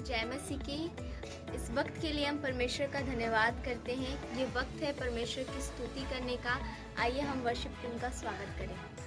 जय मसीह की। इस वक्त के लिए हम परमेश्वर का धन्यवाद करते हैं। ये वक्त है परमेश्वर की स्तुति करने का। आइए हम वर्शिप टीम का स्वागत करें।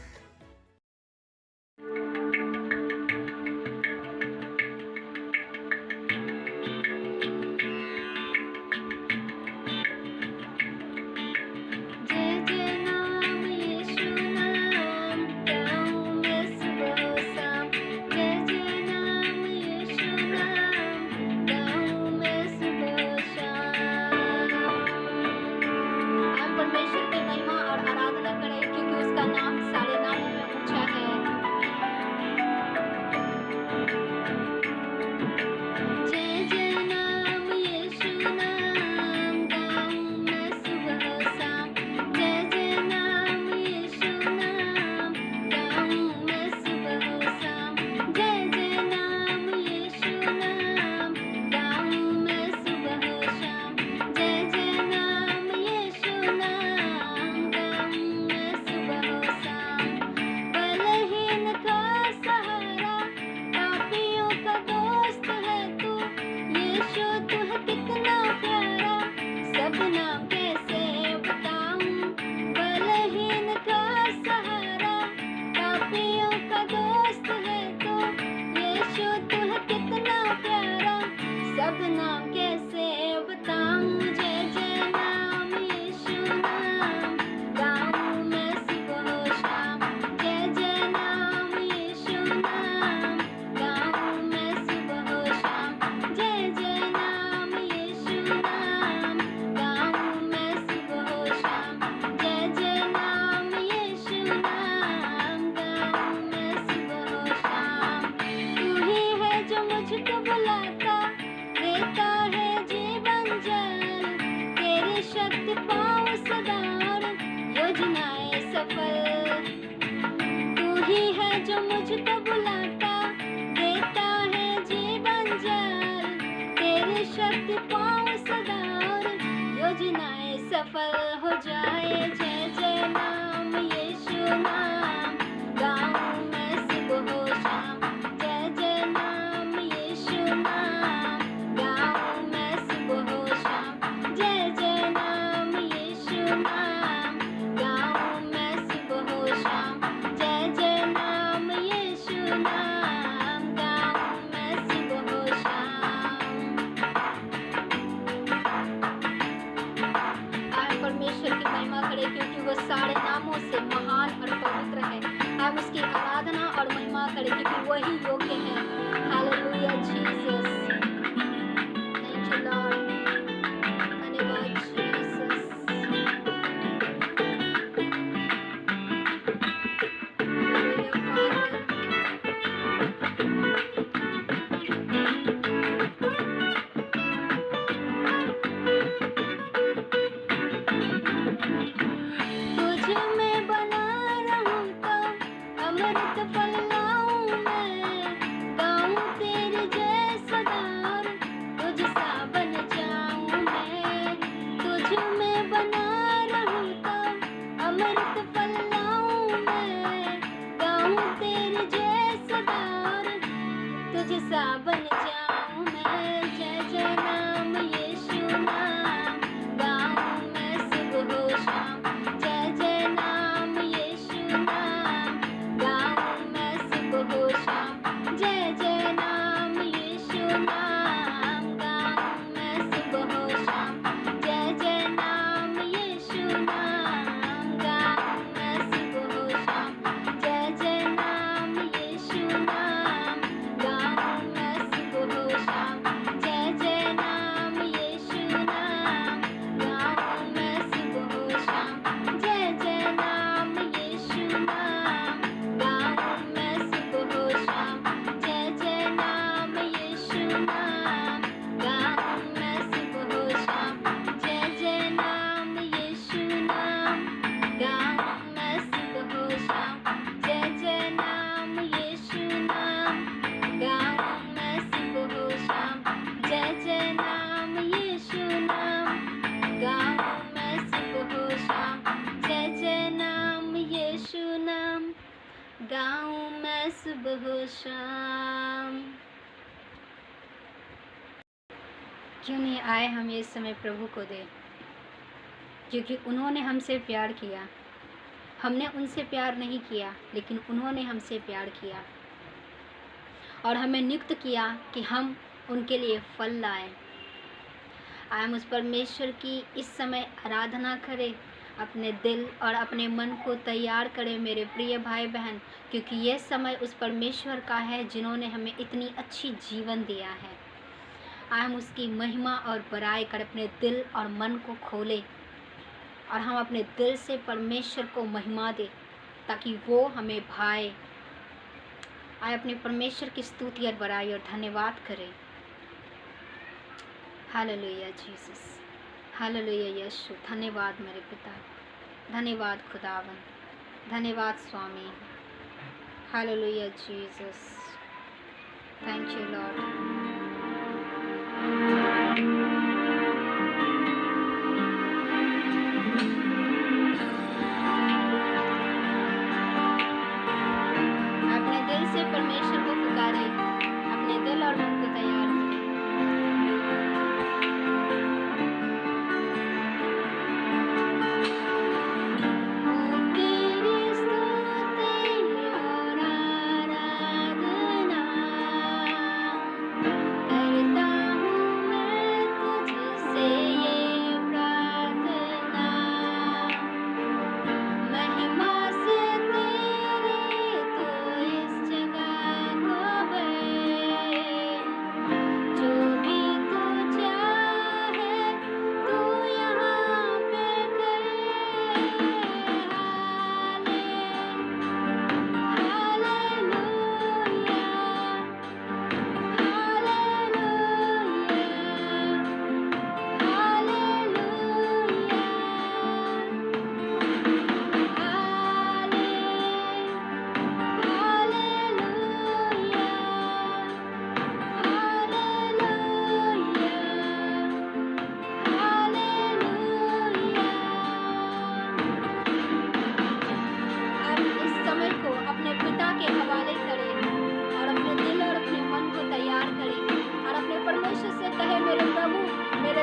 गाऊं मैं सुबह शाम। क्यों नहीं आए हम ये समय प्रभु को दें, क्योंकि उन्होंने हमसे प्यार किया। हमने उनसे प्यार नहीं किया, लेकिन उन्होंने हमसे प्यार किया और हमें नियुक्त किया कि हम उनके लिए फल लाएं। आए हम उस परमेश्वर की इस समय आराधना करें, अपने दिल और अपने मन को तैयार करें मेरे प्रिय भाई बहन, क्योंकि यह समय उस परमेश्वर का है जिन्होंने हमें इतनी अच्छी जीवन दिया है। आए हम उसकी महिमा और बड़ाई कर अपने दिल और मन को खोलें और हम अपने दिल से परमेश्वर को महिमा दें ताकि वो हमें भाए। आए अपने परमेश्वर की स्तुति और बड़ाई और धन्यवाद करें। हालेलुया जीसस, हालेलुया यीशु। धन्यवाद मेरे पिता, धन्यवाद खुदावन, धन्यवाद स्वामी। Hallelujah Jesus, thank you Lord. अपने दिल से परमेश्वर को पुकारे, अपने दिल और मन को तैयार करें।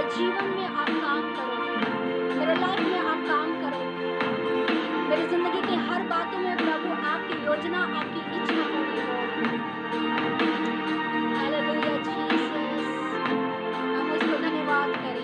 जीवन में आप काम करो, मेरे लाइफ में आप काम करो, मेरी जिंदगी की हर बातों में प्रभु आपकी योजना, आपकी इच्छा पूरी हो। हालेलुया जीसस, हम उसको धन्यवाद करें।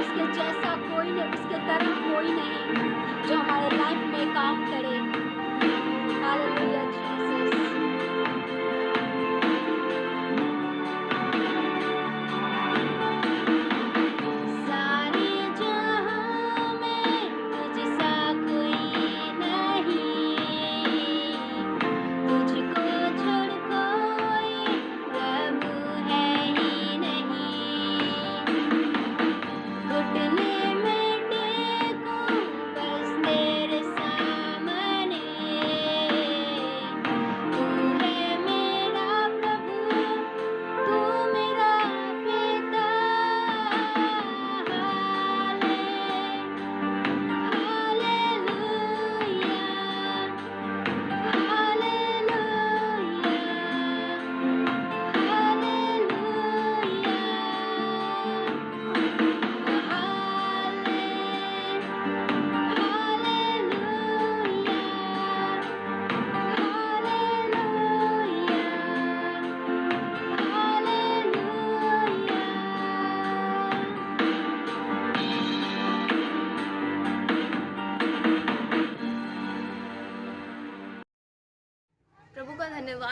उसके जैसा कोई नहीं, उसके तरह कोई नहीं जो हमारे लाइफ में काम करे। Hallelujah Jesus. सारे जहां में तुझसा कोई नहीं, तुझको छोड़ कोई प्रभु है ही नहीं। घुटने में टेकूं बस तेरे सामने,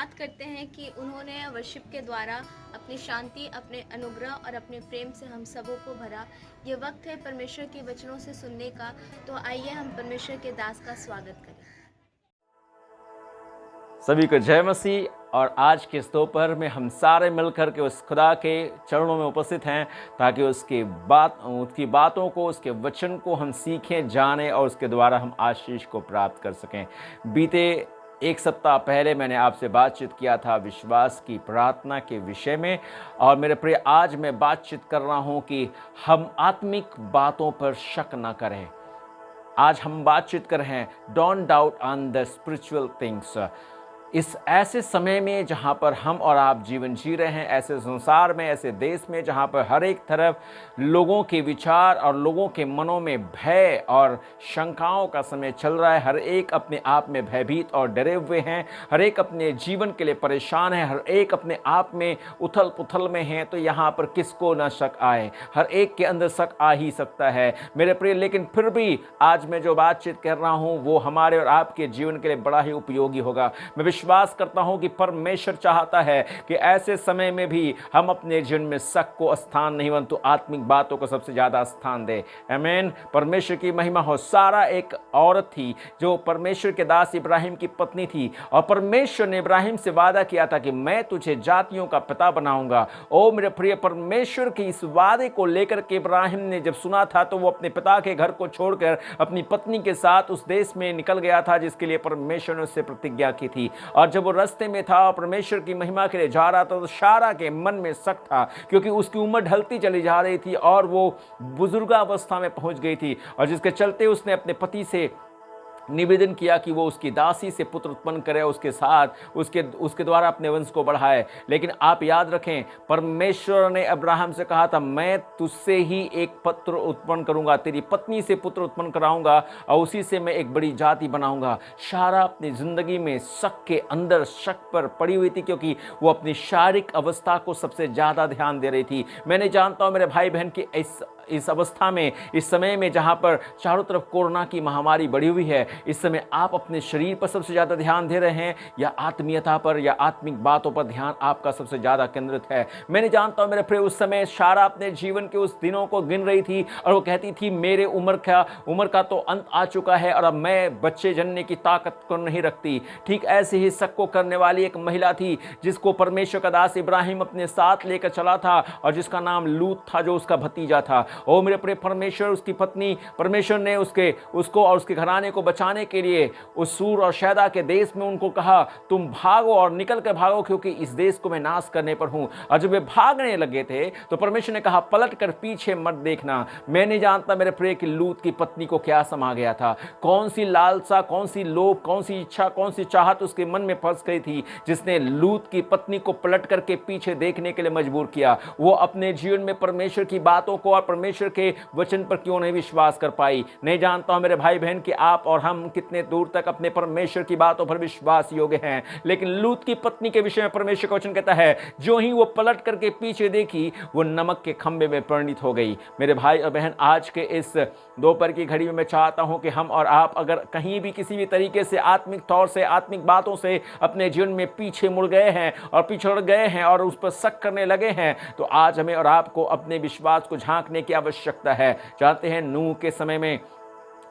धन्यवाद करते हैं कि उन्होंने वर्शिप के द्वारा अपनी शांति, अपने अनुग्रह और अपने प्रेम से हम सबों को भरा। ये वक्त है परमेश्वर के वचनों से सुनने का, तो आइए हम परमेश्वर के दास का स्वागत करें। सभी को जय मसीह। और आज के इस दोपहर में हम सारे मिलकर के उस खुदा के चरणों में उपस्थित हैं ताकि उसकी बातों को, उसके वचन को हम सीखें, जानें और उसके द्वारा हम आशीष को प्राप्त कर सकें। बीते एक सप्ताह पहले मैंने आपसे बातचीत किया था विश्वास की प्रार्थना के विषय में, और मेरे प्रिय आज मैं बातचीत कर रहा हूं कि हम आत्मिक बातों पर शक न करें। आज हम बातचीत कर रहे हैं don't doubt on the spiritual things. इस ऐसे समय में जहाँ पर हम और आप जीवन जी रहे हैं, ऐसे संसार में, ऐसे देश में जहाँ पर हर एक तरफ लोगों के विचार और लोगों के मनों में भय और शंकाओं का समय चल रहा है। हर एक अपने आप में भयभीत और डरे हुए हैं, हर एक अपने जीवन के लिए परेशान है, हर एक अपने आप में उथल पुथल में है। तो यहाँ पर किसको न शक आए, हर एक के अंदर शक आ ही सकता है मेरे प्रिय। लेकिन फिर भी आज मैं जो बातचीत कर रहा हूँ वो हमारे और आपके जीवन के लिए बड़ा ही उपयोगी होगा। मैं विश्वास करता हूं कि परमेश्वर चाहता है कि ऐसे समय में भी हम अपने जीवन में शक को स्थान नहीं परंतु आत्मिक बातों को सबसे ज्यादा स्थान दे। आमीन। परमेश्वर की महिमा हो। सारा एक औरत थी जो परमेश्वर के दास इब्राहिम की पत्नी थी, और परमेश्वर ने इब्राहिम से वादा किया था कि मैं तुझे जातियों का पिता बनाऊंगा। ओ मेरे प्रिय, परमेश्वर की इस वादे को लेकर के इब्राहिम ने जब सुना था तो वो अपने पिता के घर को छोड़कर अपनी पत्नी के साथ उस देश में निकल गया था जिसके लिए परमेश्वर ने उससे प्रतिज्ञा की थी। और जब वो रास्ते में था और परमेश्वर की महिमा के लिए जा रहा था तो सारा के मन में शक था, क्योंकि उसकी उम्र ढलती चली जा रही थी और वो बुजुर्गावस्था में पहुंच गई थी, और जिसके चलते उसने अपने पति से निवेदन किया कि वो उसकी दासी से पुत्र उत्पन्न करे, उसके साथ उसके द्वारा अपने वंश को बढ़ाए। लेकिन आप याद रखें, परमेश्वर ने अब्राहम से कहा था मैं तुझसे ही एक पुत्र उत्पन्न करूंगा, तेरी पत्नी से पुत्र उत्पन्न कराऊंगा और उसी से मैं एक बड़ी जाति बनाऊंगा। सारा अपनी जिंदगी में शक के अंदर शक पर पड़ी हुई थी, क्योंकि वो अपनी शारीरिक अवस्था को सबसे ज्यादा ध्यान दे रही थी। मैं नहीं जानता हूं मेरे भाई बहन की इस अवस्था में, इस समय में जहां पर चारों तरफ कोरोना की महामारी बढ़ी हुई है, इस समय आप अपने शरीर पर सबसे ज्यादा ध्यान दे रहे हैं या आत्मीयता पर या आत्मिक बातों पर ध्यान आपका सबसे ज्यादा केंद्रित है। मैं नहीं जानता हूं मेरे प्रिय, उस समय सारा अपने जीवन के उस दिनों को गिन रही थी और वो कहती थी मेरे उम्र का तो अंत आ चुका है और अब मैं बच्चे जनने की ताकत को नहीं रखती। ठीक ऐसे ही शक को करने वाली एक महिला थी जिसको परमेश्वर का दास इब्राहिम अपने साथ लेकर चला था और जिसका नाम लूत था, जो उसका भतीजा था। ओ मेरे प्रिय, परमेश्वर उसकी पत्नी, परमेश्वर ने उसको और उसके घराने को बचाने के लिए उस सूर और शैदा के देश में उनको कहा तुम भागो और निकल कर भागो, क्योंकि इस देश को मैं नाश करने पर हूं। और जब वे भागने लगे थे तो परमेश्वर ने कहा पलट कर पीछे मत देखना। मैं नहीं जानता मेरे प्रिय कि लूत की पत्नी को क्या समा गया था, कौन सी लालसा, कौन सी लोभ, कौन सी इच्छा, कौन सी चाहत उसके मन में फंस गई थी जिसने लूत की पत्नी को पलट करके पीछे देखने के लिए मजबूर किया। वो अपने जीवन में परमेश्वर की बातों को और परमेश्वर के वचन पर क्यों नहीं विश्वास कर पाई। नहीं जानता हूं मेरे भाई बहन कि आप और हम कितने दूर तक अपने परमेश्वर की बातों पर विश्वास योग्य हैं, लेकिन लूत की पत्नी के विषय में परमेश्वर का वचन कहता है जो ही वो पलट करके पीछे देखी वो नमक के खंभे में परिणित हो गई। मेरे भाई और बहन, आज के इस दोपहर की घड़ी में मैं चाहता हूं कि हम और आप अगर कहीं भी किसी भी तरीके से आत्मिक तौर से, आत्मिक बातों से अपने जीवन में पीछे मुड़ गए हैं और पिछड़ गए हैं और उस पर शक करने लगे हैं, तो आज हमें और आपको अपने विश्वास को झांकने की आवश्यकता है। जानते हैं नूह के समय में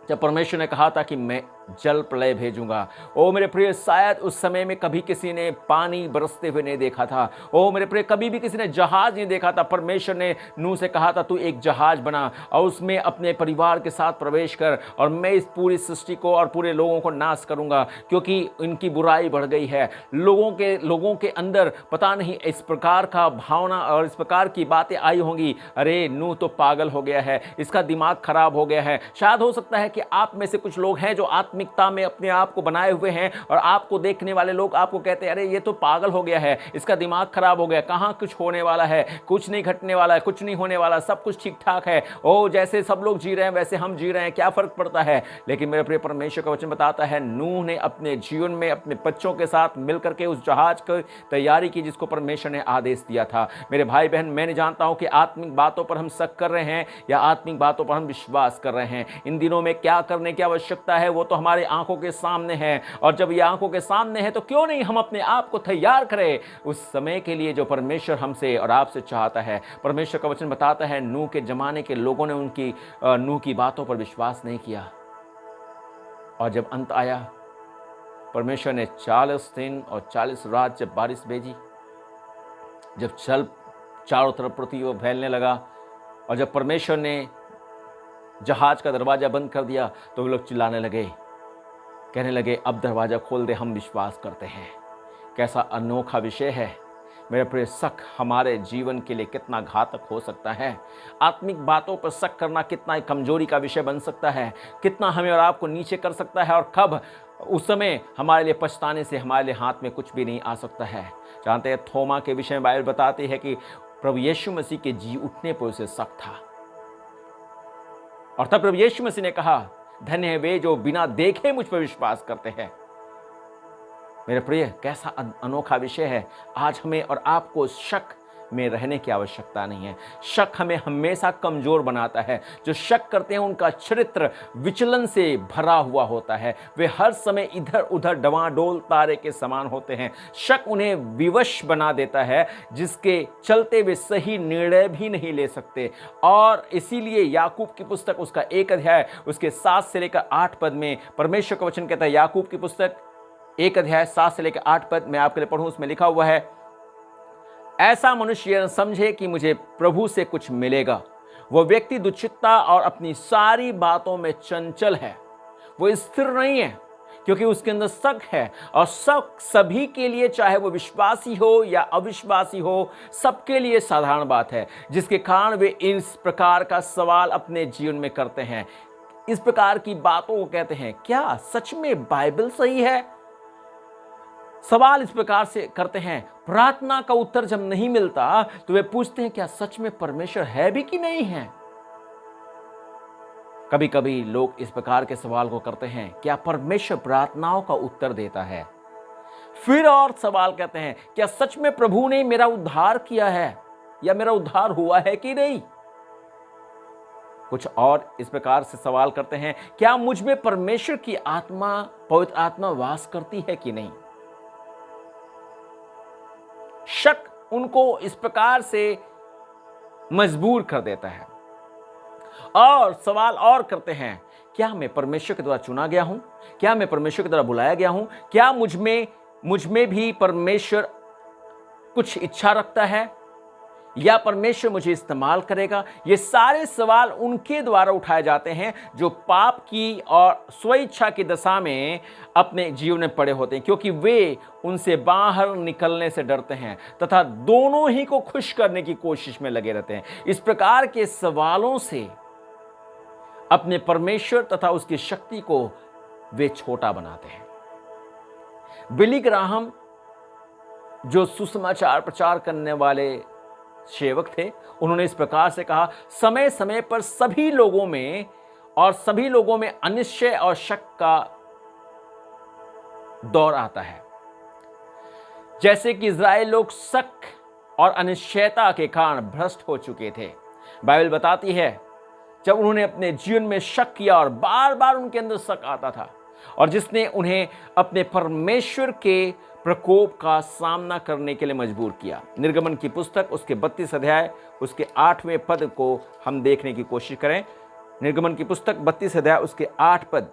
जब परमेश्वर ने कहा था कि मैं जल प्रलय भेजूंगा, ओ मेरे प्रिय, शायद उस समय में कभी किसी ने पानी बरसते हुए नहीं देखा था। ओ मेरे प्रिय, कभी भी किसी ने जहाज नहीं देखा था। परमेश्वर ने नूह से कहा था तू एक जहाज बना और उसमें अपने परिवार के साथ प्रवेश कर और मैं इस पूरी सृष्टि को और पूरे लोगों को नाश करूंगा, क्योंकि इनकी बुराई बढ़ गई है। लोगों के अंदर पता नहीं इस प्रकार का भावना और इस प्रकार की बातें आई होंगी, अरे नूह तो पागल हो गया है, इसका दिमाग खराब हो गया है। शायद हो सकता है कि आप में से कुछ लोग हैं जो आत्मिकता में अपने आप को बनाए हुए हैं और आपको देखने वाले लोग आपको कहते हैं अरे ये तो पागल हो गया है, इसका दिमाग खराब हो गया, कहाँ कुछ होने वाला है, कुछ नहीं घटने वाला है, कुछ नहीं होने वाला, सब कुछ ठीक ठाक है। ओ जैसे सब लोग जी रहे हैं वैसे हम जी रहे हैं, क्या फर्क पड़ता है। लेकिन मेरे प्रिय, परमेश्वर का वचन बताता है नूह ने अपने जीवन में अपने बच्चों के साथ मिलकर के उस जहाज की तैयारी की जिसको परमेश्वर ने आदेश दिया था। मेरे भाई बहन, मैं नहीं जानता हूं कि आत्मिक बातों पर हम शक कर रहे हैं या आत्मिक बातों पर हम विश्वास कर रहे हैं। इन दिनों में क्या करने की आवश्यकता है वो तो हमारे हमारी आंखों के सामने है, और जब ये आंखों के सामने है तो क्यों नहीं हम अपने आप को तैयार करें उस समय के लिए जो परमेश्वर हमसे और आपसे चाहता है। परमेश्वर का वचन बताता है नूह के जमाने के लोगों ने नूह की बातों पर विश्वास नहीं किया, और जब अंत आया परमेश्वर ने 40 दिन और 40 रात जब बारिश भेजी, जब जल चारों तरफ पृथ्वी को फैलने लगा, और जब परमेश्वर ने जहाज का दरवाजा बंद कर दिया तो वे लोग चिल्लाने लगे, कहने लगे अब दरवाजा खोल दे, हम विश्वास करते हैं। कैसा अनोखा विषय है मेरे प्रिय। शक हमारे जीवन के लिए कितना घातक हो सकता है। आत्मिक बातों पर शक करना कितना कमजोरी का विषय बन सकता है, कितना हमें और आपको नीचे कर सकता है, और कब उस समय हमारे लिए पछताने से हमारे लिए हाथ में कुछ भी नहीं आ सकता है। जानते हैं थोमा के विषय में बाइबल बताती है कि प्रभु यीशु मसीह के जी उठने पर उसे शक था, और तब प्रभु यीशु मसीह ने कहा धन्य है वे जो बिना देखे मुझ पर विश्वास करते हैं। मेरे प्रिय, कैसा अनोखा विषय है। आज हमें और आपको शक में रहने की आवश्यकता नहीं है। शक हमें हमेशा कमजोर बनाता है। जो शक करते हैं उनका चरित्र विचलन से भरा हुआ होता है। वे हर समय इधर उधर डवाडोल तारे के समान होते हैं। शक उन्हें विवश बना देता है, जिसके चलते वे सही निर्णय भी नहीं ले सकते। और इसीलिए याकूब की पुस्तक उसका 1 अध्याय उसके 7 से लेकर 8 पद में परमेश्वर का वचन कहता है, याकूब की पुस्तक 1 अध्याय 7 से लेकर 8 पद मैं आपके लिए पढ़ूं। उसमें लिखा हुआ है, ऐसा मनुष्य न समझे कि मुझे प्रभु से कुछ मिलेगा। वह व्यक्ति दुश्चित्ता और अपनी सारी बातों में चंचल है। वो स्थिर नहीं है क्योंकि उसके अंदर शक है, और शक सभी के लिए, चाहे वो विश्वासी हो या अविश्वासी हो, सबके लिए साधारण बात है, जिसके कारण वे इस प्रकार का सवाल अपने जीवन में करते हैं। इस प्रकार की बातों को कहते हैं, क्या सच में बाइबल सही है? सवाल इस प्रकार से करते हैं। प्रार्थना का उत्तर जब नहीं मिलता तो वे पूछते हैं क्या सच में परमेश्वर है भी कि नहीं है। कभी कभी लोग इस प्रकार के सवाल को करते हैं, क्या परमेश्वर प्रार्थनाओं का उत्तर देता है? फिर और सवाल कहते हैं, क्या सच में प्रभु ने मेरा उद्धार किया है या मेरा उद्धार हुआ है कि नहीं? कुछ और इस प्रकार से सवाल करते हैं, क्या मुझ में परमेश्वर की आत्मा, पवित्र आत्मा वास करती है कि नहीं? शक उनको इस प्रकार से मजबूर कर देता है, और सवाल और करते हैं, क्या मैं परमेश्वर के द्वारा चुना गया हूं? क्या मैं परमेश्वर के द्वारा बुलाया गया हूं? क्या मुझ में भी परमेश्वर कुछ इच्छा रखता है, या परमेश्वर मुझे इस्तेमाल करेगा? ये सारे सवाल उनके द्वारा उठाए जाते हैं जो पाप की और स्वेच्छा की दशा में अपने जीवन में पड़े होते हैं, क्योंकि वे उनसे बाहर निकलने से डरते हैं तथा दोनों ही को खुश करने की कोशिश में लगे रहते हैं। इस प्रकार के सवालों से अपने परमेश्वर तथा उसकी शक्ति को वे छोटा बनाते हैं। बिली ग्राहम जो सुसमाचार प्रचार करने वाले सेवक थे, उन्होंने इस प्रकार से कहा, समय समय पर सभी लोगों में अनिश्चय और शक का दौर आता है। जैसे कि इज़राइल लोग शक और अनिश्चयता के कारण भ्रष्ट हो चुके थे। बाइबल बताती है जब उन्होंने अपने जीवन में शक किया और बार बार उनके अंदर शक आता था, और जिसने उन्हें अपने परमेश्वर के प्रकोप का सामना करने के लिए मजबूर किया। निर्गमन की पुस्तक उसके 32 अध्याय उसके 8वें पद को हम देखने की कोशिश करें। निर्गमन की पुस्तक 32 अध्याय उसके 8 पद,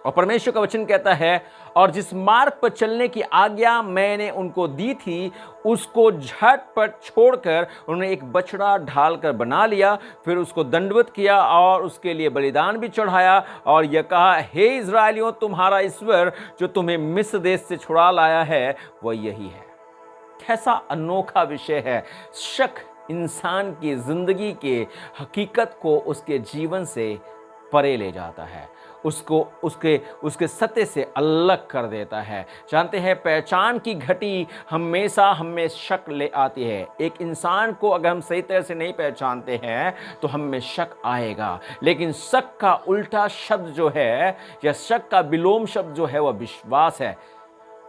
और परमेश्वर का वचन कहता है, और जिस मार्ग पर चलने की आज्ञा मैंने उनको दी थी उसको झटपट छोड़कर उन्होंने एक बछड़ा ढालकर बना लिया, फिर उसको दंडवत किया और उसके लिए बलिदान भी चढ़ाया, और यह कहा, हे इज़राइलियों, तुम्हारा ईश्वर जो तुम्हें मिस्र देश से छुड़ा लाया है वह यही है। कैसा अनोखा विषय है। शक इंसान की जिंदगी के हकीकत को उसके जीवन से परे ले जाता है, उसको उसके सत्य से अलग कर देता है। जानते हैं पहचान की घटी हमेशा हमें शक ले आती है। एक इंसान को अगर हम सही तरह से नहीं पहचानते हैं तो हमें शक आएगा, लेकिन शक का उल्टा शब्द जो है, या शक का विलोम शब्द जो है, वह विश्वास है,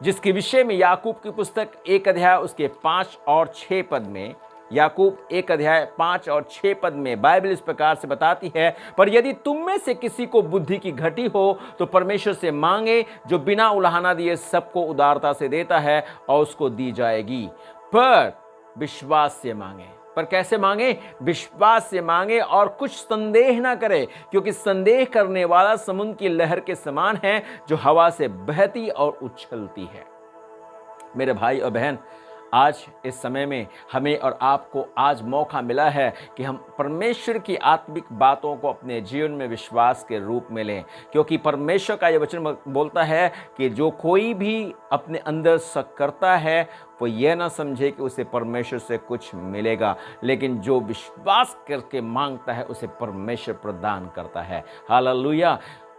जिसके विषय में याकूब की पुस्तक 1 अध्याय उसके 5 और 6 पद में याकूब 1 अध्याय 5 और 6 पद में बाइबल इस प्रकार से बताती है, पर यदि तुम में से किसी को बुद्धि की घटी हो तो परमेश्वर से मांगे, जो बिना उलाहना दिए सबको उदारता से देता है और उसको दी जाएगी। पर विश्वास से मांगे। पर कैसे मांगे? विश्वास से मांगे और कुछ संदेह ना करे, क्योंकि संदेह करने वाला समुद्र की लहर के समान है, जो हवा से बहती और उछलती है। मेरे भाई और बहन, आज इस समय में हमें और आपको आज मौका मिला है कि हम परमेश्वर की आत्मिक बातों को अपने जीवन में विश्वास के रूप में लें, क्योंकि परमेश्वर का यह वचन बोलता है कि जो कोई भी अपने अंदर शक करता है वो यह ना समझे कि उसे परमेश्वर से कुछ मिलेगा, लेकिन जो विश्वास करके मांगता है उसे परमेश्वर प्रदान करता है। हालेलुया।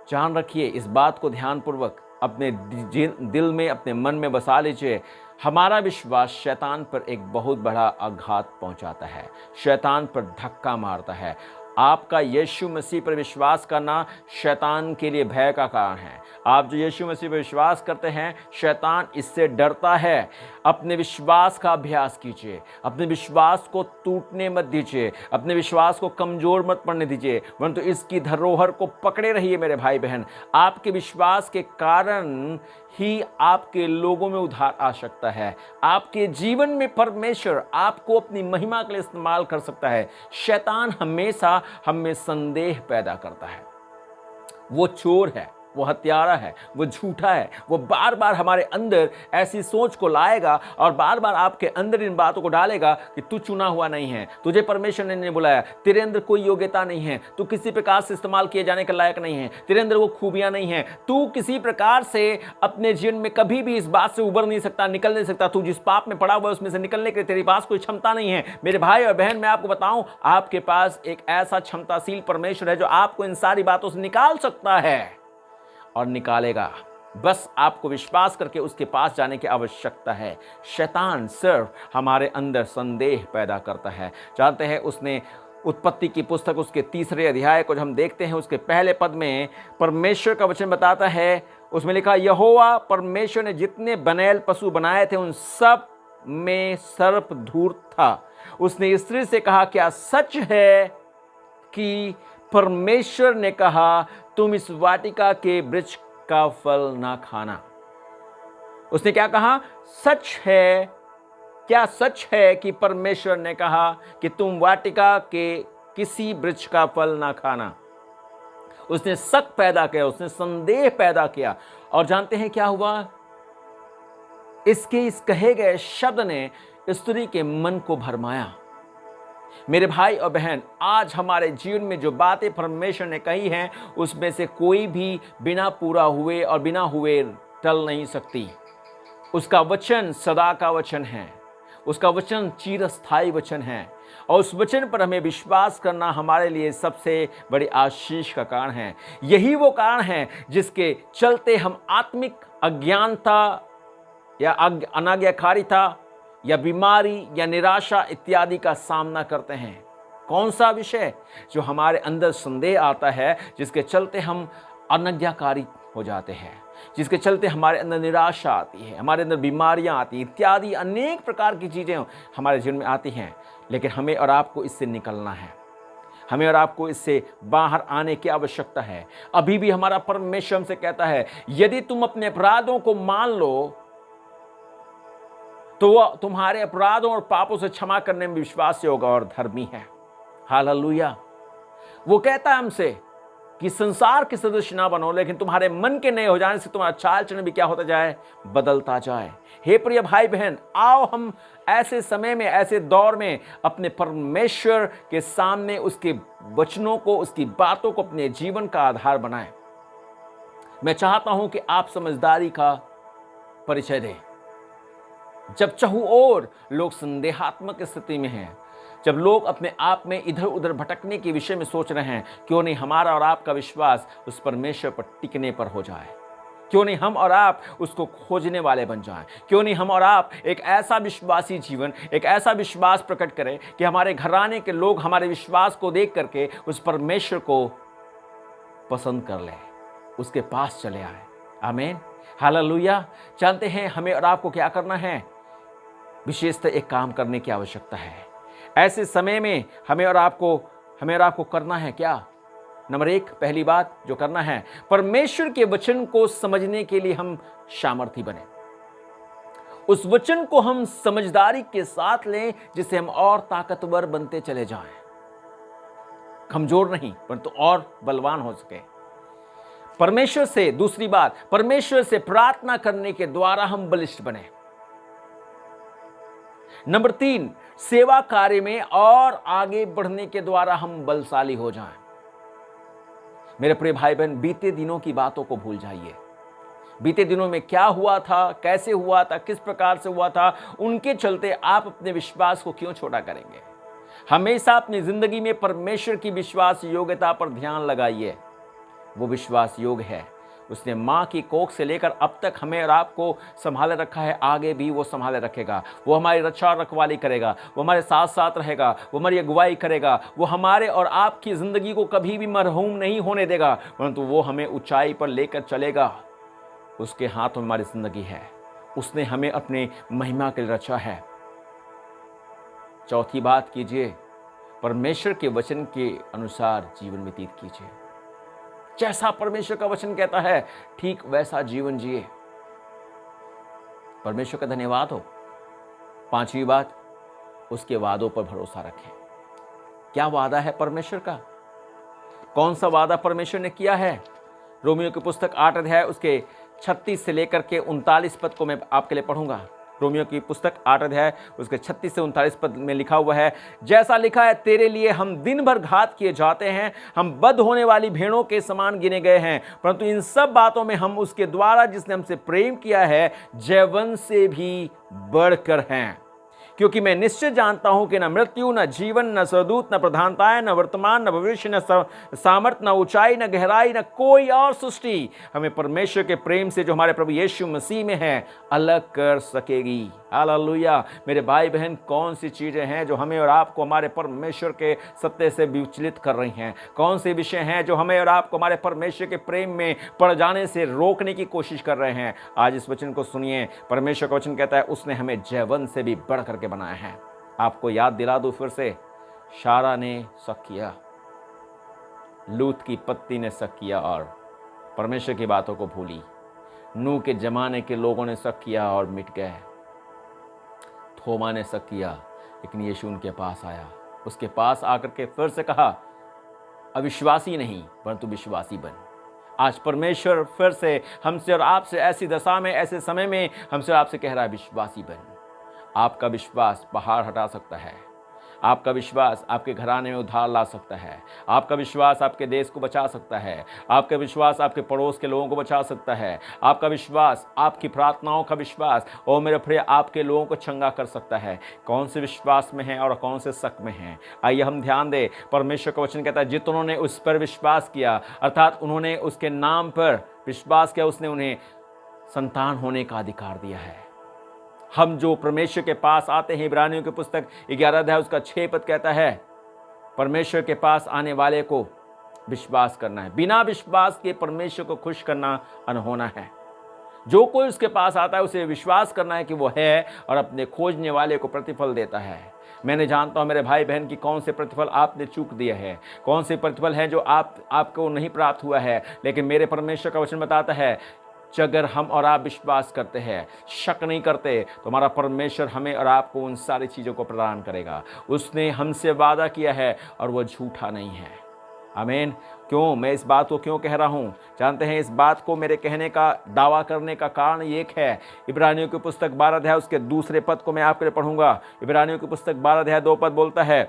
जान रखिए, इस बात को ध्यानपूर्वक अपने दिल में, अपने मन में बसा लीजिए। हमारा विश्वास शैतान पर एक बहुत बड़ा आघात पहुंचाता है, शैतान पर धक्का मारता है। आपका यीशु मसीह पर विश्वास करना शैतान के लिए भय का कारण है। आप जो यीशु मसीह पर विश्वास करते हैं, शैतान इससे डरता है। अपने विश्वास का अभ्यास कीजिए, अपने विश्वास को टूटने मत दीजिए, अपने विश्वास को कमजोर मत पड़ने दीजिए, परंतु इसकी धरोहर को पकड़े रहिए। मेरे भाई बहन, आपके विश्वास के कारण ही आपके लोगों में उद्धार आ सकता है। आपके जीवन में परमेश्वर आपको अपनी महिमा के लिए इस्तेमाल कर सकता है। शैतान हमेशा हम में संदेह पैदा करता है। वो चोर है, वो हत्यारा है, वो झूठा है। वो बार बार हमारे अंदर ऐसी सोच को लाएगा और बार बार आपके अंदर इन बातों को डालेगा कि तू चुना हुआ नहीं है, तुझे परमेश्वर ने नहीं बुलाया, तेरे अंदर कोई योग्यता नहीं है, तू किसी प्रकार से इस्तेमाल किए जाने के लायक नहीं है, तेरे अंदर वो खूबियां नहीं है, तू किसी प्रकार से अपने जीवन में कभी भी इस बात से उबर नहीं सकता, निकल नहीं सकता, तू जिस पाप में पड़ा हुआ है उसमें से निकलने के लिए तेरे पास कोई क्षमता नहीं है। मेरे भाई और बहन, मैं आपको बताऊं, आपके पास एक ऐसा क्षमताशील परमेश्वर है जो आपको इन सारी बातों से निकाल सकता है और निकालेगा। बस आपको विश्वास करके उसके पास जाने की आवश्यकता है। शैतान सिर्फ हमारे अंदर संदेह पैदा करता है। जानते हैं, उसने उत्पत्ति की पुस्तक उसके 3 अध्याय को जब हम देखते हैं, उसके पहले पद में परमेश्वर का वचन बताता है, उसमें लिखा, यहोवा परमेश्वर ने जितने बनैल पशु बनाए थे उन सब में सर्प धूर्त था। उसने स्त्री से कहा, क्या सच है कि परमेश्वर ने कहा तुम इस वाटिका के वृक्ष का फल ना खाना? उसने क्या कहा? सच है। क्या सच है कि परमेश्वर ने कहा कि तुम वाटिका के किसी वृक्ष का फल ना खाना? उसने शक पैदा किया, उसने संदेह पैदा किया। और जानते हैं क्या हुआ? इसके इस कहे गए शब्द ने स्त्री के मन को भरमाया। मेरे भाई और बहन, आज हमारे जीवन में जो बातें परमेश्वर ने कही हैं, उसमें से कोई भी बिना पूरा हुए और बिना हुए टल नहीं सकती। उसका वचन सदा का वचन है, उसका वचन चिरस्थायी वचन है, और उस वचन पर हमें विश्वास करना हमारे लिए सबसे बड़ी आशीष का कारण है। यही वो कारण है जिसके चलते हम आत्मिक अज्ञानता या अनाज्ञाकारिता या बीमारी या निराशा इत्यादि का सामना करते हैं। कौन सा विषय? जो हमारे अंदर संदेह आता है, जिसके चलते हम अनाज्ञाकारी हो जाते हैं, जिसके चलते हमारे अंदर निराशा आती है, हमारे अंदर बीमारियां आती हैं, इत्यादि अनेक प्रकार की चीज़ें हमारे जीवन में आती हैं। लेकिन हमें और आपको इससे निकलना है, हमें और आपको इससे बाहर आने की आवश्यकता है। अभी भी हमारा परमेश्वर हमसे कहता है, यदि तुम अपने अपराधों को मान लो तो वह तुम्हारे अपराधों और पापों से क्षमा करने में विश्वास योग्य और धर्मी है। हालेलुया। वो कहता है हमसे कि संसार के सदृश ना बनो, लेकिन तुम्हारे मन के नए हो जाने से तुम्हारा चाल चलन भी क्या होता जाए? बदलता जाए। हे प्रिय भाई बहन, आओ हम ऐसे समय में, ऐसे दौर में अपने परमेश्वर के सामने उसके वचनों को, उसकी बातों को अपने जीवन का आधार बनाएं। मैं चाहता हूं कि आप समझदारी का परिचय दें। जब चहु ओर लोग संदेहात्मक स्थिति में हैं, जब लोग अपने आप में इधर उधर भटकने के विषय में सोच रहे हैं, क्यों नहीं हमारा और आपका विश्वास उस परमेश्वर पर टिकने पर हो जाए? क्यों नहीं हम और आप उसको खोजने वाले बन जाएं? क्यों नहीं हम और आप एक ऐसा विश्वासी जीवन, एक ऐसा विश्वास प्रकट करें कि हमारे घराने के लोग हमारे विश्वास को देख करके उस परमेश्वर को पसंद कर लें, उसके पास चले आए। आमीन, हालेलुया। जानते हैं हमें और आपको क्या करना है? विशेषतः एक काम करने की आवश्यकता है। ऐसे समय में हमें और आपको करना है क्या? नंबर 1, पहली बात जो करना है, परमेश्वर के वचन को समझने के लिए हम सामर्थी बने। उस वचन को हम समझदारी के साथ लें, जिससे हम और ताकतवर बनते चले जाएं, कमजोर नहीं परंतु और बलवान हो सके। परमेश्वर से, दूसरी बात, परमेश्वर से प्रार्थना करने के द्वारा हम बलिष्ठ बने। नंबर 3, सेवा कार्य में और आगे बढ़ने के द्वारा हम बलशाली हो जाएं। मेरे प्रिय भाई बहन, बीते दिनों की बातों को भूल जाइए। बीते दिनों में क्या हुआ था, कैसे हुआ था, किस प्रकार से हुआ था, उनके चलते आप अपने विश्वास को क्यों छोटा करेंगे? हमेशा अपनी जिंदगी में परमेश्वर की विश्वास योग्यता पर ध्यान लगाइए। वो विश्वास योग्य है। उसने माँ की कोख से लेकर अब तक हमें और आपको संभाले रखा है, आगे भी वो संभाले रखेगा। वो हमारी रक्षा और रखवाली करेगा, वो हमारे साथ साथ रहेगा, वो हमारी अगुवाई करेगा, वो हमारे और आपकी ज़िंदगी को कभी भी मरहूम नहीं होने देगा, परंतु वो हमें ऊंचाई पर लेकर चलेगा। उसके हाथ में हमारी ज़िंदगी है। उसने हमें अपने महिमा के लिए रचा है। चौथी बात कीजिए, परमेश्वर के वचन के अनुसार जीवन व्यतीत कीजिए। जैसा परमेश्वर का वचन कहता है ठीक वैसा जीवन जिए। परमेश्वर का धन्यवाद हो। पांचवी बात, उसके वादों पर भरोसा रखें। क्या वादा है परमेश्वर का? कौन सा वादा परमेश्वर ने किया है? रोमियो की पुस्तक 8 अध्याय उसके 36 से लेकर के 39 पद को मैं आपके लिए पढ़ूंगा। रोमियो की पुस्तक 8 अध्याय उसके 36 से 39 पद में लिखा हुआ है, जैसा लिखा है, तेरे लिए हम दिन भर घात किए जाते हैं, हम बध होने वाली भेड़ों के समान गिने गए हैं, परंतु इन सब बातों में हम उसके द्वारा जिसने हमसे प्रेम किया है जयवंत से भी बढ़कर हैं। क्योंकि मैं निश्चय जानता हूं कि न मृत्यु, न जीवन, न स्वदूत, न प्रधानताएं, न वर्तमान, न भविष्य, न सामर्थ, न ऊंचाई, न गहराई, न कोई और सृष्टि हमें परमेश्वर के प्रेम से जो हमारे प्रभु यीशु मसीह में है अलग कर सकेगी। हालेलुया। मेरे भाई बहन, कौन सी चीजें हैं जो हमें और आपको हमारे परमेश्वर के सत्य से विचलित कर रही हैं? कौन से विषय हैं जो हमें और आपको हमारे परमेश्वर के प्रेम में पड़ जाने से रोकने की कोशिश कर रहे हैं? आज इस वचन को सुनिए। परमेश्वर का वचन कहता है उसने हमें जयवंत से भी बढ़ करके बनाया है। आपको याद दिला दूं फिर से, शारा ने शक किया, लूत की पत्नी ने शक किया और परमेश्वर की बातों को भूली। नूह के जमाने के लोगों ने शक किया और मिट गए। थोमा ने शक किया, लेकिन यीशु उनके पास आया। उसके पास आकर के फिर से कहा, अविश्वासी नहीं परंतु विश्वासी बन। आज परमेश्वर फिर से हमसे और आपसे ऐसी दशा में, ऐसे समय में हमसे और आपसे कह रहा है, विश्वासी बन। आपका विश्वास पहाड़ हटा सकता है। आपका विश्वास आपके घराने में उद्धार ला सकता है। आपका विश्वास आपके देश को बचा सकता है। आपका विश्वास आपके पड़ोस के लोगों को बचा सकता है। आपका विश्वास, आपकी प्रार्थनाओं का विश्वास, ओ मेरे प्रिय, आपके लोगों को चंगा कर सकता है। कौन से विश्वास में है और कौन से शक में है? आइए हम ध्यान दें। परमेश्वर का वचन कहता है, जितनों ने उस पर विश्वास किया, अर्थात उन्होंने उसके नाम पर विश्वास किया, उसने उन्हें संतान होने का अधिकार दिया है। हम जो परमेश्वर के पास आते हैं, इब्रानियों की पुस्तक 11 अध्याय उसका 6 पद कहता है, परमेश्वर के पास आने वाले को विश्वास करना है। बिना विश्वास के परमेश्वर को खुश करना अनहोना है। जो कोई उसके पास आता है उसे विश्वास करना है कि वो है और अपने खोजने वाले को प्रतिफल देता है। मैंने जानता हूं मेरे भाई बहन कि कौन से प्रतिफल आपने चूक दिए हैं, कौन से प्रतिफल हैं जो आपको नहीं प्राप्त हुआ है, लेकिन मेरे परमेश्वर का वचन बताता है, अगर हम और आप विश्वास करते हैं, शक नहीं करते, तो हमारा परमेश्वर हमें और आपको उन सारी चीज़ों को प्रदान करेगा। उसने हमसे वादा किया है और वो झूठा नहीं है। आमीन। क्यों मैं इस बात को क्यों कह रहा हूँ? जानते हैं, इस बात को मेरे कहने का, दावा करने का कारण ये एक है। इब्रानियों की पुस्तक 12 अध्याय उसके दूसरे पद को मैं आपके लिए पढ़ूंगा। इब्रानियों की पुस्तक 12 अध्याय 2 पद बोलता है,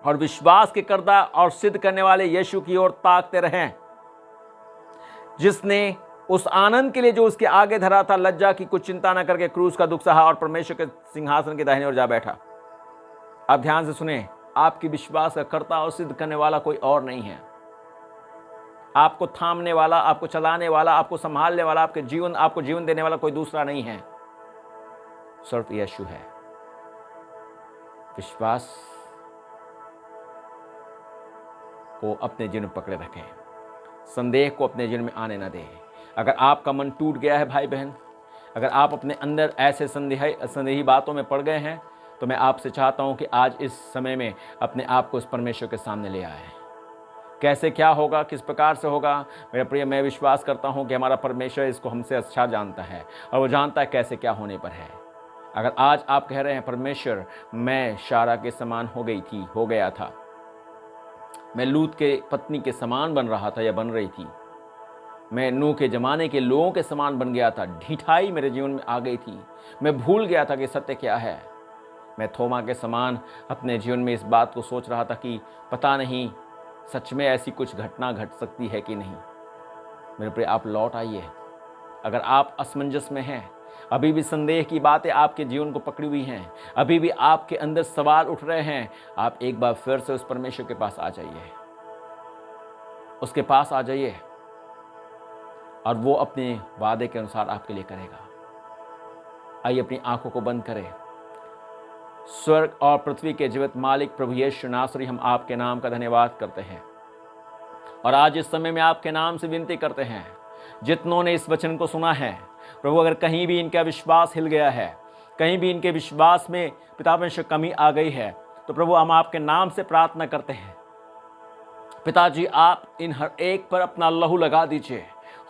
और विश्वास के कर्ता और सिद्ध करने वाले यीशु की ओर ताकते रहें, जिसने उस आनंद के लिए जो उसके आगे धरा था, लज्जा की कुछ चिंता न करके क्रूस का दुख सहा और परमेश्वर के सिंहासन के दाहिने ओर जा बैठा। आप ध्यान से सुने, आपकी विश्वास का कर्ता और सिद्ध करने वाला कोई और नहीं है। आपको थामने वाला, आपको चलाने वाला, आपको संभालने वाला, आपको जीवन देने वाला कोई दूसरा नहीं है, सिर्फ यीशु है। विश्वास को अपने जीवन में पकड़े रखें, संदेह को अपने जीवन में आने न दें। अगर आपका मन टूट गया है भाई बहन, अगर आप अपने अंदर ऐसे संदेही बातों में पड़ गए हैं, तो मैं आपसे चाहता हूँ कि आज इस समय में अपने आप को उस परमेश्वर के सामने ले आए। कैसे क्या होगा, किस प्रकार से होगा, मेरे प्रिय, मैं विश्वास करता हूँ कि हमारा परमेश्वर इसको हमसे अच्छा जानता है और वो जानता है कैसे क्या होने पर है। अगर आज आप कह रहे हैं परमेश्वर मैं शारा के समान हो गया था, मैं लूत के पत्नी के समान बन रहा था या बन रही थी, मैं नूह के ज़माने के लोगों के समान बन गया था, ढिठाई मेरे जीवन में आ गई थी, मैं भूल गया था कि सत्य क्या है, मैं थोमा के समान अपने जीवन में इस बात को सोच रहा था कि पता नहीं सच में ऐसी कुछ घटना घट सकती है कि नहीं। मेरे प्रिय, आप लौट आइए। अगर आप असमंजस में हैं, अभी भी संदेह की बातें आपके जीवन को पकड़ी हुई हैं, अभी भी आपके अंदर सवाल उठ रहे हैं, आप एक बार फिर से उस परमेश्वर के पास आ जाइए, उसके पास आ जाइए और वो अपने वादे के अनुसार आपके लिए करेगा। आइए अपनी आंखों को बंद करें। स्वर्ग और पृथ्वी के जीवित मालिक प्रभु यीशु नासरी, हम आपके नाम का धन्यवाद करते हैं और आज इस समय में आपके नाम से विनती करते हैं, जितनों ने इस वचन को सुना है प्रभु, अगर कहीं भी इनका विश्वास हिल गया है, कहीं भी इनके विश्वास में पिता परमेश्वर कमी आ गई है, तो प्रभु हम आपके नाम से प्रार्थना करते हैं, पिताजी आप इन हर एक पर अपना लहू लगा दीजिए,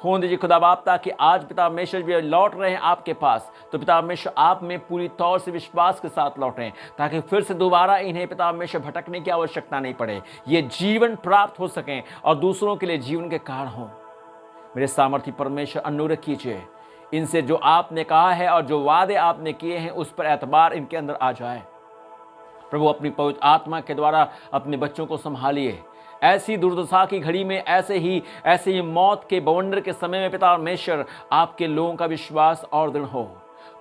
होने दीजिए खुदा बाप, ताकि आज पिता परमेश्वर भी लौट रहे हैं आपके पास, तो पिता परमेश्वर आप में पूरी तौर से विश्वास के साथ लौटें, ताकि फिर से दोबारा इन्हें पिता परमेश्वर भटकने की आवश्यकता नहीं पड़े, ये जीवन प्राप्त हो सकें और दूसरों के लिए जीवन के कारण हो। मेरे सामर्थ्य परमेश्वर अनुग्रह कीजिए, इनसे जो आपने कहा है और जो वादे आपने किए हैं उस पर एतबार इनके अंदर आ जाए। प्रभु अपनी पवित्र आत्मा के द्वारा अपने बच्चों को संभालिए, ऐसी दुर्दशा की घड़ी में, ऐसे ही मौत के बवंडर के समय में पिता परमेश्वर आपके लोगों का विश्वास और दृढ़ हो,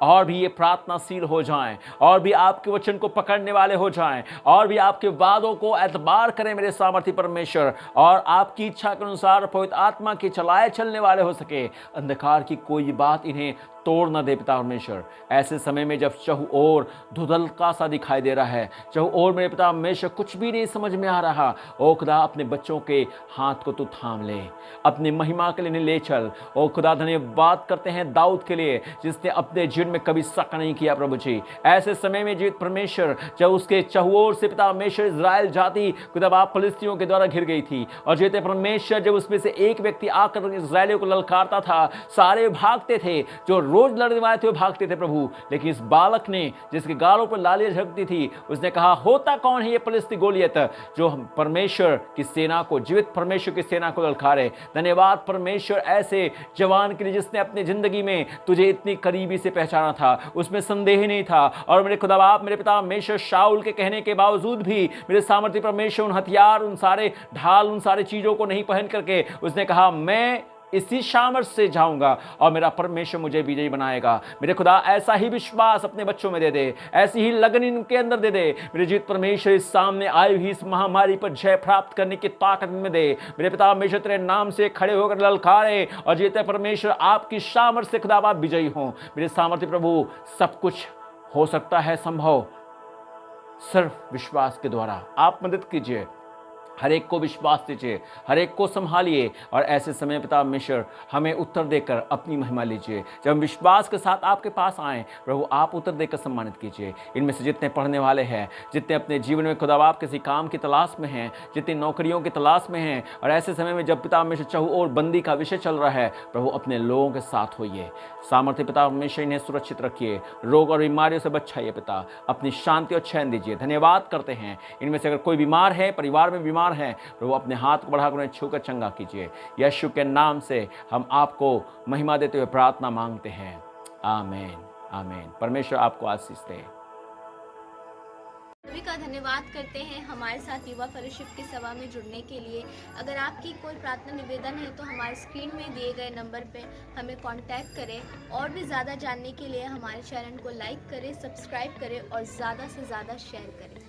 और भी ये प्रार्थनाशील हो जाएं, और भी आपके वचन को पकड़ने वाले हो जाएं, और भी आपके वादों को एतबार करें मेरे सामर्थ्य परमेश्वर, और आपकी इच्छा के अनुसार पवित्र आत्मा के चलाए चलने वाले हो सके। अंधकार की कोई बात इन्हें तोड़ न दे पिता परमेश्वर। ऐसे समय में जब चहु ओर धुंधलका सा दिखाई दे रहा है, चहु ओर मेरे पिता परमेश्वर कुछ भी नहीं समझ में आ रहा, ओ खुदा अपने बच्चों के हाथ को तू थाम ले, अपनी महिमा के लिए ले चल। ओ खुदा धन्यवाद करते हैं दाऊद के लिए, जिसने अपने जीवन में कभी शक नहीं किया प्रभु जी। ऐसे समय में जीवित परमेश्वर जब उसके चहु ओर से पिता परमेश्वर इजराइल जाति खुदा बाप फलिस्तियों के द्वारा घिर गई थी, और जीवित परमेश्वर जब उसमें से एक व्यक्ति आकर इजराइलियों को ललकारता था, सारे भागते थे, जो रोज लड़ने वाले थे वो भागते थे प्रभु, लेकिन इस बालक ने जिसके गालों पर लालियां झलकती थी, उसने कहा होता कौन है ये फलिस्ती गोलियत जो परमेश्वर की सेना को, जीवित परमेश्वर की सेना को ललकारे। धन्यवाद परमेश्वर ऐसे जवान के लिए जिसने अपनी जिंदगी में तुझे इतनी करीबी से पहचाना था, उसमें संदेह नहीं था। और मेरे खुदा बाप मेरे पिता परमेश्वर शाऊल के कहने के बावजूद भी मेरे सामर्थ्य परमेश्वर उन हथियार, उन सारे ढाल, उन सारी चीजों को नहीं पहन करके उसने कहा मैं इसी सामर्थ से जाऊंगा और मेरा परमेश्वर मुझे विजयी बनाएगा। मेरे खुदा ऐसा ही विश्वास अपने बच्चों में दे दे, ऐसी ही लगन इनके अंदर दे दे। मेरे जीवित परमेश्वर इस सामने आई हुई इस महामारी पर जय प्राप्त करने की ताकत में दे। मेरे पिता परमेश्वर तेरे नाम से खड़े होकर ललकारे और जीवित परमेश्वर आपकी सामर्थ से खुदा बाप विजयी हों। मेरे सामर्थ्य प्रभु सब कुछ हो सकता है संभव सिर्फ विश्वास के द्वारा। आप मदद कीजिए, हर एक को विश्वास दीजिए, हर एक को संभालिए, और ऐसे समय पिता परमेश्वर हमें उत्तर देकर अपनी महिमा लीजिए। जब हम विश्वास के साथ आपके पास आएँ प्रभु, आप उत्तर देकर सम्मानित कीजिए। इनमें से जितने पढ़ने वाले हैं, जितने अपने जीवन में खुदा बाप किसी काम की तलाश में हैं, जितनी नौकरियों की तलाश में हैं, और ऐसे समय में जब पिता परमेश्वर चहु और बंदी का विषय चल रहा है, प्रभु अपने लोगों के साथ होइए। सामर्थ्य पिता परमेश्वर इन्हें सुरक्षित रखिए, रोग और बीमारियों से बचाइए पिता, अपनी शांति और चैन दीजिए। धन्यवाद करते हैं। इनमें से अगर कोई बीमार है, परिवार में बीमार है, प्रभु अपने हाथ को बढ़ाकर उन्हें छूकर चंगा कीजिए। यीशु के नाम से हम आपको महिमा देते हुए प्रार्थना मांगते हैं, आमीन आमीन। परमेश्वर आपको आशीष दे। सभी का धन्यवाद करते हैं हमारे साथ युवा फेलोशिप की सभा में जुड़ने के लिए। अगर आपकी कोई प्रार्थना निवेदन है तो हमारे स्क्रीन में दिए गए नंबर पे हमें कांटेक्ट करें। और भी ज़्यादा जानने के लिए हमारे चैनल को लाइक करें, सब्सक्राइब करें और ज़्यादा से ज़्यादा शेयर करें।